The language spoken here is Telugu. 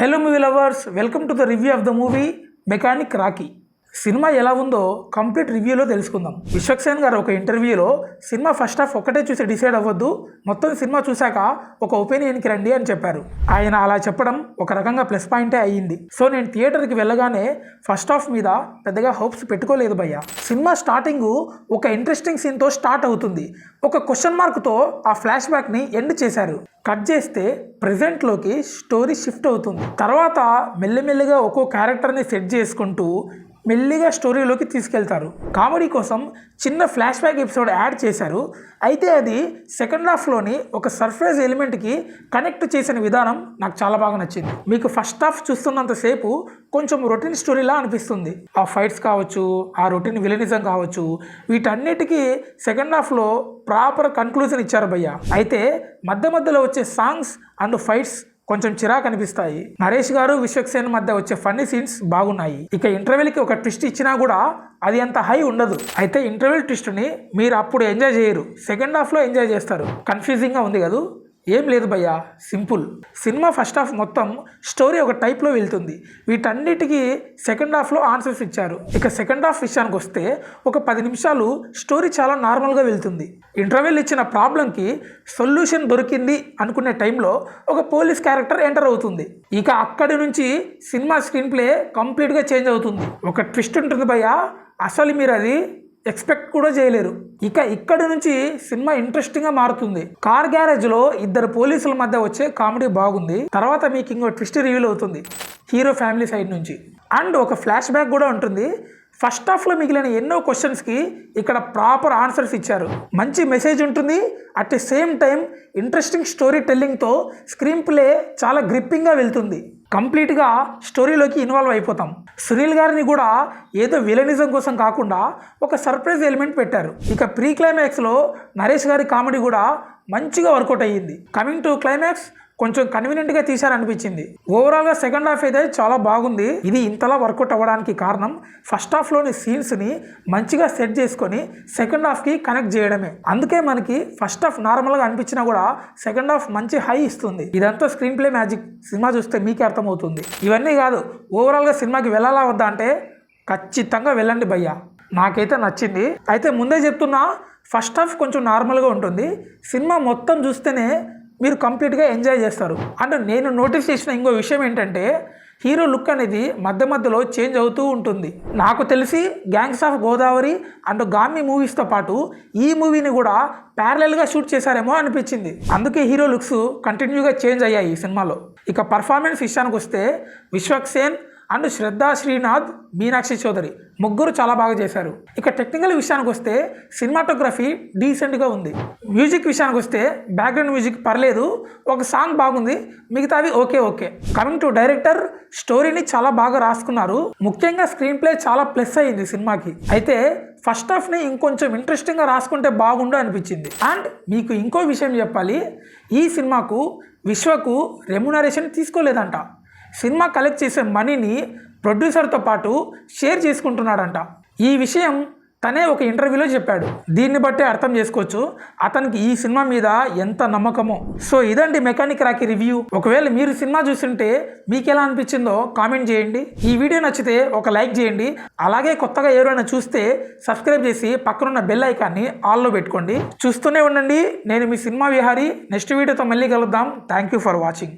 Hello movie lovers, welcome to the review of the movie mechanic Rocky. Cinema ఎలా ఉందో కంప్లీట్ రివ్యూలో తెలుసుకుందాం. విశ్వక్సేన్ గారు ఒక ఇంటర్వ్యూలో సినిమా ఫస్ట్ హాఫ్ ఒకటే చూసి డిసైడ్ అవ్వద్దు, మొత్తం సినిమా చూశాక ఒక ఒపీనియన్కి రండి అని చెప్పారు. ఆయన అలా చెప్పడం ఒక రకంగా ప్లస్ పాయింటే అయ్యింది. సో నేను థియేటర్కి వెళ్ళగానే ఫస్ట్ హాఫ్ మీద పెద్దగా హోప్స్ పెట్టుకోలేదు భయ్య. సినిమా స్టార్టింగ్ ఒక ఇంట్రెస్టింగ్ సీన్తో స్టార్ట్ అవుతుంది. ఒక క్వశ్చన్ మార్క్తో ఆ ఫ్లాష్ బ్యాక్ని ఎండ్ చేశారు. కట్ చేస్తే ప్రెజెంట్లోకి స్టోరీ షిఫ్ట్ అవుతుంది. తర్వాత మెల్లిమెల్లిగా ఒక్కో క్యారెక్టర్ని సెట్ చేసుకుంటూ మెల్లిగా స్టోరీలోకి తీసుకెళ్తారు. కామెడీ కోసం చిన్న ఫ్లాష్ బ్యాక్ ఎపిసోడ్ యాడ్ చేశారు. అయితే అది సెకండ్ హాఫ్లోని ఒక సర్ప్రైజ్ ఎలిమెంట్కి కనెక్ట్ చేసిన విధానం నాకు చాలా బాగా నచ్చింది. మీకు ఫస్ట్ హాఫ్ చూస్తున్నంతసేపు కొంచెం రొటీన్ స్టోరీలా అనిపిస్తుంది. ఆ ఫైట్స్ కావచ్చు, ఆ రొటీన్ విలనిజం కావచ్చు, వీటన్నిటికీ సెకండ్ హాఫ్లో ప్రాపర్ కన్క్లూజన్ ఇచ్చారు భయ్య. అయితే మధ్యలో వచ్చే సాంగ్స్ అండ్ ఫైట్స్ కొంచెం చిరాకు అనిపిస్తాయి. నరేష్ గారు విశ్వక్సేన్ మధ్య వచ్చే ఫన్నీ సీన్స్ బాగున్నాయి. ఇక ఇంటర్వెల్కి ఒక ట్విస్ట్ ఇచ్చినా కూడా అది అంత హై ఉండదు. అయితే ఇంటర్వెల్ ట్విస్ట్ని మీరు అప్పుడు ఎంజాయ్ చేయరు, సెకండ్ హాఫ్లో ఎంజాయ్ చేస్తారు. కన్ఫ్యూజింగ్గా ఉంది కదా? ఏం లేదు భయ్యా, సింపుల్. సినిమా ఫస్ట్ హాఫ్ మొత్తం స్టోరీ ఒక టైప్లో వెళ్తుంది. వీటన్నిటికీ సెకండ్ హాఫ్లో ఆన్సర్స్ ఇచ్చారు. ఇక సెకండ్ హాఫ్ విషయానికి వస్తే ఒక 10 నిమిషాలు స్టోరీ చాలా నార్మల్గా వెళ్తుంది. ఇంటర్వెల్ ఇచ్చిన ప్రాబ్లంకి సొల్యూషన్ దొరికింది అనుకునే టైంలో ఒక పోలీస్ క్యారెక్టర్ ఎంటర్ అవుతుంది. ఇక అక్కడి నుంచి సినిమా స్క్రీన్ ప్లే కంప్లీట్గా చేంజ్ అవుతుంది. ఒక ట్విస్ట్ ఉంటుంది భయ్యా, అసలు మీరు అది ఎక్స్పెక్ట్ కూడా చేయలేరు. ఇక ఇక్కడి నుంచి సినిమా ఇంట్రెస్టింగ్గా మారుతుంది. కార్ గ్యారేజ్లో 2 పోలీసుల మధ్య వచ్చే కామెడీ బాగుంది. తర్వాత మీకు ఇంకో ట్విస్ట్ రివీల్ అవుతుంది హీరో ఫ్యామిలీ సైడ్ నుంచి. అండ్ ఒక ఫ్లాష్ బ్యాక్ కూడా ఉంటుంది. ఫస్ట్ హాఫ్లో మిగిలిన ఎన్నో క్వశ్చన్స్కి ఇక్కడ ప్రాపర్ ఆన్సర్స్ ఇచ్చారు. మంచి మెసేజ్ ఉంటుంది. At the same time interesting story టెల్లింగ్తో స్క్రీన్ ప్లే చాలా గ్రిప్పింగ్గా వెళ్తుంది. కంప్లీట్గా స్టోరీలోకి ఇన్వాల్వ్ అయిపోతాం. సునీల్ గారిని కూడా ఏదో విలనిజం కోసం కాకుండా ఒక సర్ప్రైజ్ ఎలిమెంట్ పెట్టారు. ఇక ప్రీ క్లైమాక్స్లో నరేష్ గారి కామెడీ కూడా మంచిగా వర్కౌట్ అయ్యింది. కమింగ్ టు క్లైమాక్స్ కొంచెం కన్వీనియంట్గా తీశారనిపించింది. ఓవరాల్గా సెకండ్ హాఫ్ అయితే చాలా బాగుంది. ఇది ఇంతలా వర్కౌట్ అవ్వడానికి కారణం ఫస్ట్ హాఫ్లోని సీన్స్ని మంచిగా సెట్ చేసుకొని సెకండ్ హాఫ్కి కనెక్ట్ చేయడమే. అందుకే మనకి ఫస్ట్ హాఫ్ నార్మల్గా అనిపించినా కూడా సెకండ్ హాఫ్ మంచి హై ఇస్తుంది. ఇదంతా స్క్రీన్ ప్లే మ్యాజిక్. సినిమా చూస్తే మీకే అర్థమవుతుంది. ఇవన్నీ కాదు, ఓవరాల్గా సినిమాకి వెళ్ళాలా వద్దా అంటే ఖచ్చితంగా వెళ్ళండి భయ్యా, నాకైతే నచ్చింది. అయితే ముందే చెప్తున్నా, ఫస్ట్ హాఫ్ కొంచెం నార్మల్గా ఉంటుంది. సినిమా మొత్తం చూస్తేనే మీరు కంప్లీట్గా ఎంజాయ్ చేస్తారు. అండ్ నేను నోటీస్ చేసిన ఇంకో విషయం ఏంటంటే హీరో లుక్ అనేది మధ్యలో చేంజ్ అవుతూ ఉంటుంది. నాకు తెలిసి gangs of Godavari and Gaami మూవీస్తో పాటు ఈ మూవీని కూడా ప్యారలల్గా షూట్ చేశారేమో అనిపించింది. అందుకే హీరో లుక్స్ కంటిన్యూగా చేంజ్ అయ్యాయి ఈ సినిమాలో. ఇక పర్ఫార్మెన్స్ విషయానికి వస్తే విశ్వక్సేన్ అండ్ శ్రద్ధా శ్రీనాథ్, మీనాక్షి చౌదరి ముగ్గురు చాలా బాగా చేశారు. ఇక టెక్నికల్ విషయానికి వస్తే సినిమాటోగ్రఫీ డీసెంట్గా ఉంది. మ్యూజిక్ విషయానికి వస్తే బ్యాక్గ్రౌండ్ మ్యూజిక్ పర్లేదు, ఒక సాంగ్ బాగుంది, మిగతావి ఓకే. కమింగ్ టు డైరెక్టర్, స్టోరీని చాలా బాగా రాసుకున్నారు. ముఖ్యంగా స్క్రీన్ ప్లే చాలా ప్లస్ అయ్యింది సినిమాకి. అయితే ఫస్ట్ హాఫ్ని ఇంకొంచెం ఇంట్రెస్టింగ్గా రాసుకుంటే బాగుండు అనిపించింది. అండ్ మీకు ఇంకో విషయం చెప్పాలి, ఈ సినిమాకు విశ్వకు రెమ్యునరేషన్ తీసుకోలేదంట. సినిమా కలెక్ట్ చేసే మనీని ప్రొడ్యూసర్తో పాటు షేర్ చేసుకుంటున్నాడంట. ఈ విషయం తనే ఒక ఇంటర్వ్యూలో చెప్పాడు. దీన్ని బట్టే అర్థం చేసుకోవచ్చు అతనికి ఈ సినిమా మీద ఎంత నమ్మకమో. సో ఇదండి మెకానిక్ రాకీ రివ్యూ. ఒకవేళ మీరు సినిమా చూస్తుంటే మీకు ఎలా అనిపించిందో కామెంట్ చేయండి. ఈ వీడియో నచ్చితే ఒక లైక్ చేయండి. అలాగే కొత్తగా ఎవరైనా చూస్తే సబ్స్క్రైబ్ చేసి పక్కనున్న బెల్ ఐకాన్ని ఆల్లో పెట్టుకోండి. చూస్తూనే ఉండండి. నేను మీ సినిమా విహారీ. నెక్స్ట్ వీడియోతో మళ్ళీ కలుద్దాం. Thank you for watching.